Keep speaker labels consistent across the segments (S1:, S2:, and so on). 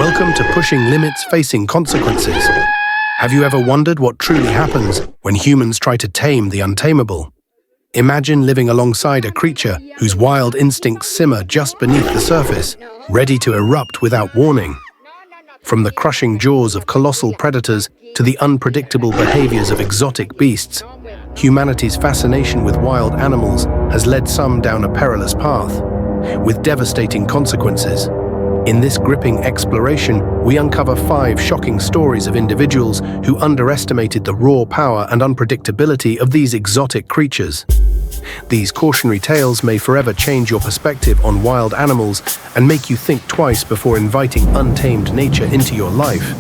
S1: Welcome to Pushing Limits Facing Consequences. Have you ever wondered what truly happens when humans try to tame the untamable? Imagine living alongside a creature whose wild instincts simmer just beneath the surface, ready to erupt without warning. From the crushing jaws of colossal predators to the unpredictable behaviors of exotic beasts, humanity's fascination with wild animals has led some down a perilous path, with devastating consequences. In this gripping exploration, we uncover 5 shocking stories of individuals who underestimated the raw power and unpredictability of these exotic creatures. These cautionary tales may forever change your perspective on wild animals and make you think twice before inviting untamed nature into your life.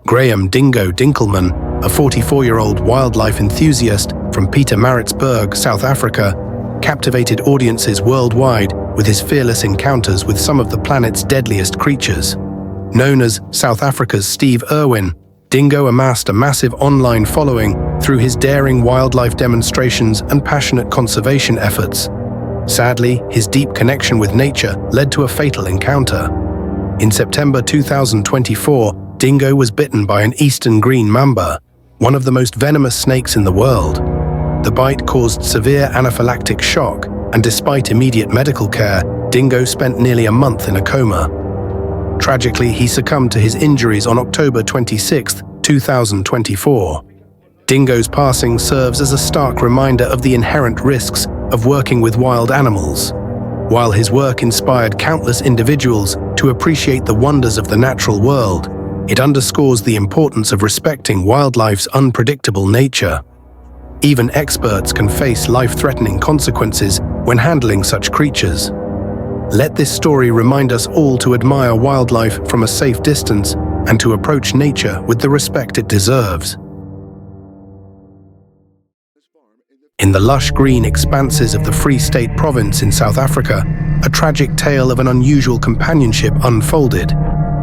S1: Graham Dingo Dinkelman, a 44-year-old wildlife enthusiast from Pietermaritzburg, South Africa, captivated audiences worldwide with his fearless encounters with some of the planet's deadliest creatures. Known as South Africa's Steve Irwin, Dingo amassed a massive online following through his daring wildlife demonstrations and passionate conservation efforts. Sadly, his deep connection with nature led to a fatal encounter. In September 2024, Dingo was bitten by an eastern green mamba, one of the most venomous snakes in the world. The bite caused severe anaphylactic shock, and despite immediate medical care, Dingo spent nearly a month in a coma. Tragically, he succumbed to his injuries on October 26, 2024. Dingo's passing serves as a stark reminder of the inherent risks of working with wild animals. While his work inspired countless individuals to appreciate the wonders of the natural world, it underscores the importance of respecting wildlife's unpredictable nature. Even experts can face life-threatening consequences when handling such creatures. Let this story remind us all to admire wildlife from a safe distance and to approach nature with the respect it deserves. In the lush green expanses of the Free State Province in South Africa, a tragic tale of an unusual companionship unfolded.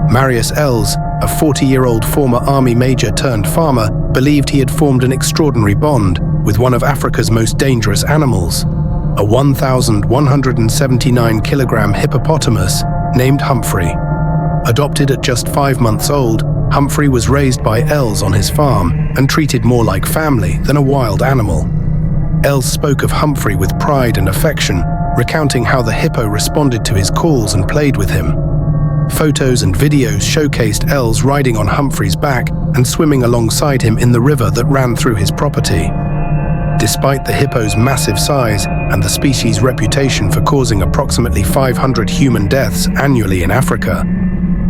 S1: Marius, a 40-year-old former army major turned farmer, believed he had formed an extraordinary bond with one of Africa's most dangerous animals, a 1,179-kilogram hippopotamus named Humphrey. Adopted at just 5 months old, Humphrey was raised by Els on his farm and treated more like family than a wild animal. Els spoke of Humphrey with pride and affection, recounting how the hippo responded to his calls and played with him. Photos and videos showcased Els riding on Humphrey's back and swimming alongside him in the river that ran through his property. Despite the hippo's massive size and the species' reputation for causing approximately 500 human deaths annually in Africa,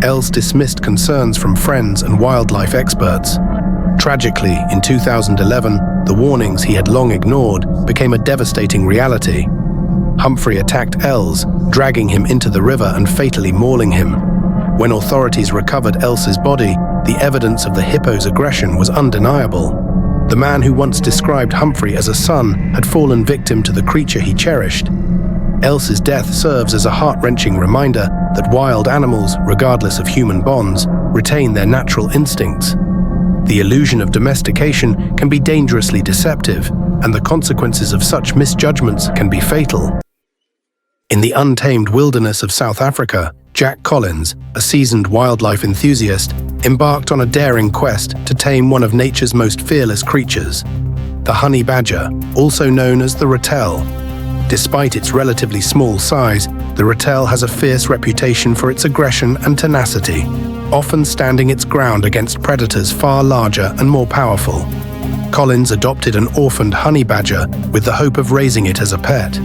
S1: Els dismissed concerns from friends and wildlife experts. Tragically, in 2011, the warnings he had long ignored became a devastating reality. Humphrey attacked Els, dragging him into the river and fatally mauling him. When authorities recovered Els's body, the evidence of the hippo's aggression was undeniable. The man who once described Humphrey as a son had fallen victim to the creature he cherished. Els's death serves as a heart-wrenching reminder that wild animals, regardless of human bonds, retain their natural instincts. The illusion of domestication can be dangerously deceptive, and the consequences of such misjudgments can be fatal. In the untamed wilderness of South Africa, Jack Collins, a seasoned wildlife enthusiast, embarked on a daring quest to tame one of nature's most fearless creatures, the honey badger, also known as the ratel. Despite its relatively small size, the ratel has a fierce reputation for its aggression and tenacity, often standing its ground against predators far larger and more powerful. Collins adopted an orphaned honey badger with the hope of raising it as a pet.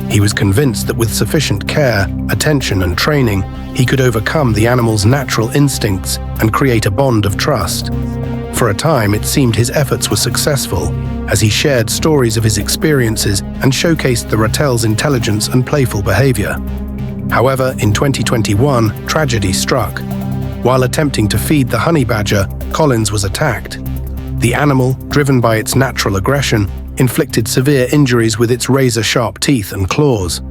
S1: He was convinced that with sufficient care, attention, and training, he could overcome the animal's natural instincts and create a bond of trust. For a time, it seemed his efforts were successful, as he shared stories of his experiences and showcased the ratel's intelligence and playful behavior. However, in 2021, tragedy struck. While attempting to feed the honey badger, Collins was attacked. The animal, driven by its natural aggression, inflicted severe injuries with its razor-sharp teeth and claws.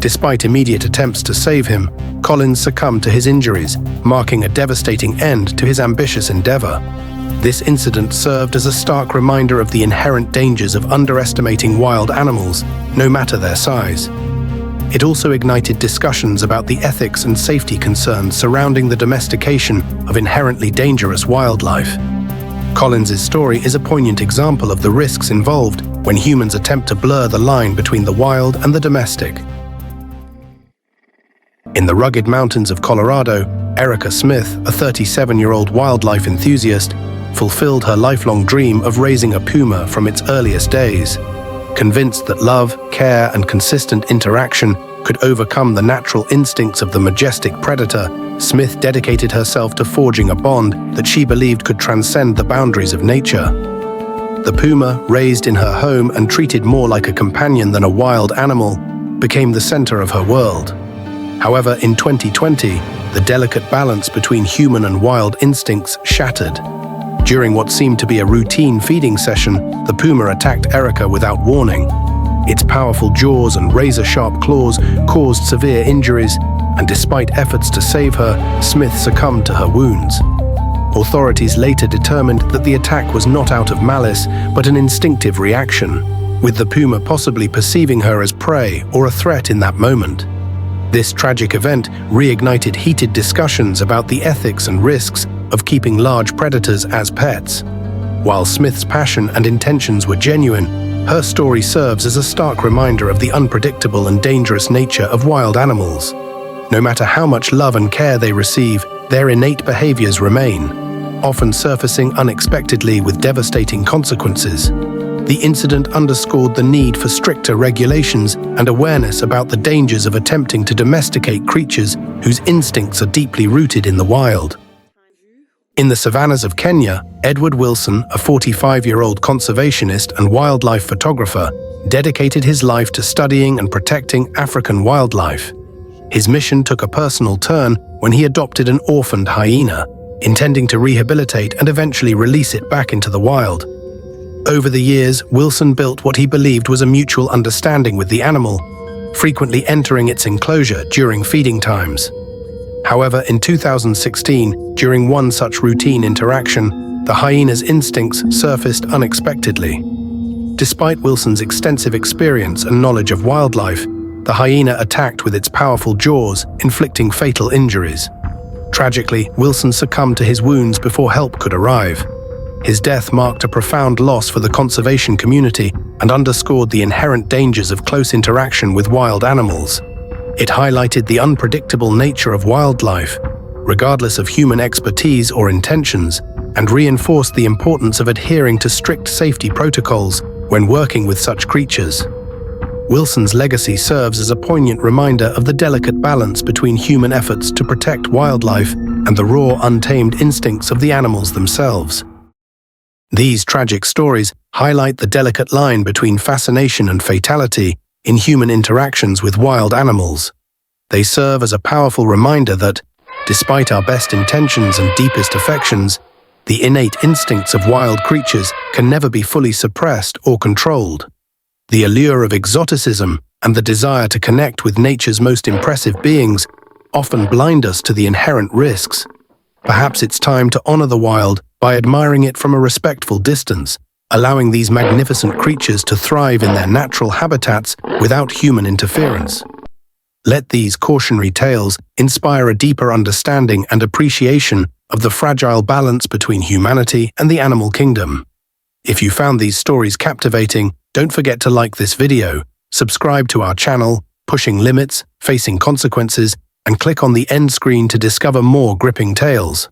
S1: Despite immediate attempts to save him, Collins succumbed to his injuries, marking a devastating end to his ambitious endeavor. This incident served as a stark reminder of the inherent dangers of underestimating wild animals, no matter their size. It also ignited discussions about the ethics and safety concerns surrounding the domestication of inherently dangerous wildlife. Collins's story is a poignant example of the risks involved when humans attempt to blur the line between the wild and the domestic. In the rugged mountains of Colorado, Erica Smith, a 37-year-old wildlife enthusiast, fulfilled her lifelong dream of raising a puma from its earliest days. Convinced that love, care, and consistent interaction could overcome the natural instincts of the majestic predator, Smith dedicated herself to forging a bond that she believed could transcend the boundaries of nature. The puma, raised in her home and treated more like a companion than a wild animal, became the center of her world. However, in 2020, the delicate balance between human and wild instincts shattered. During what seemed to be a routine feeding session, the puma attacked Erica without warning. Its powerful jaws and razor-sharp claws caused severe injuries, and despite efforts to save her, Smith succumbed to her wounds. Authorities later determined that the attack was not out of malice, but an instinctive reaction, with the puma possibly perceiving her as prey or a threat in that moment. This tragic event reignited heated discussions about the ethics and risks of keeping large predators as pets. While Smith's passion and intentions were genuine, her story serves as a stark reminder of the unpredictable and dangerous nature of wild animals. No matter how much love and care they receive, their innate behaviors remain, often surfacing unexpectedly with devastating consequences. The incident underscored the need for stricter regulations and awareness about the dangers of attempting to domesticate creatures whose instincts are deeply rooted in the wild. In the savannas of Kenya, Edward Wilson, a 45-year-old conservationist and wildlife photographer, dedicated his life to studying and protecting African wildlife. His mission took a personal turn when he adopted an orphaned hyena, intending to rehabilitate and eventually release it back into the wild. Over the years, Wilson built what he believed was a mutual understanding with the animal, frequently entering its enclosure during feeding times. However, in 2016, during one such routine interaction, the hyena's instincts surfaced unexpectedly. Despite Wilson's extensive experience and knowledge of wildlife, the hyena attacked with its powerful jaws, inflicting fatal injuries. Tragically, Wilson succumbed to his wounds before help could arrive. His death marked a profound loss for the conservation community and underscored the inherent dangers of close interaction with wild animals. It highlighted the unpredictable nature of wildlife, regardless of human expertise or intentions, and reinforced the importance of adhering to strict safety protocols when working with such creatures. Wilson's legacy serves as a poignant reminder of the delicate balance between human efforts to protect wildlife and the raw, untamed instincts of the animals themselves. These tragic stories highlight the delicate line between fascination and fatality in human interactions with wild animals. They serve as a powerful reminder that, despite our best intentions and deepest affections, the innate instincts of wild creatures can never be fully suppressed or controlled. The allure of exoticism and the desire to connect with nature's most impressive beings often blind us to the inherent risks. Perhaps it's time to honor the wild by admiring it from a respectful distance, allowing these magnificent creatures to thrive in their natural habitats without human interference. Let these cautionary tales inspire a deeper understanding and appreciation of the fragile balance between humanity and the animal kingdom. If you found these stories captivating, don't forget to like this video, subscribe to our channel, Pushing Limits, Facing Consequences, and click on the end screen to discover more gripping tales.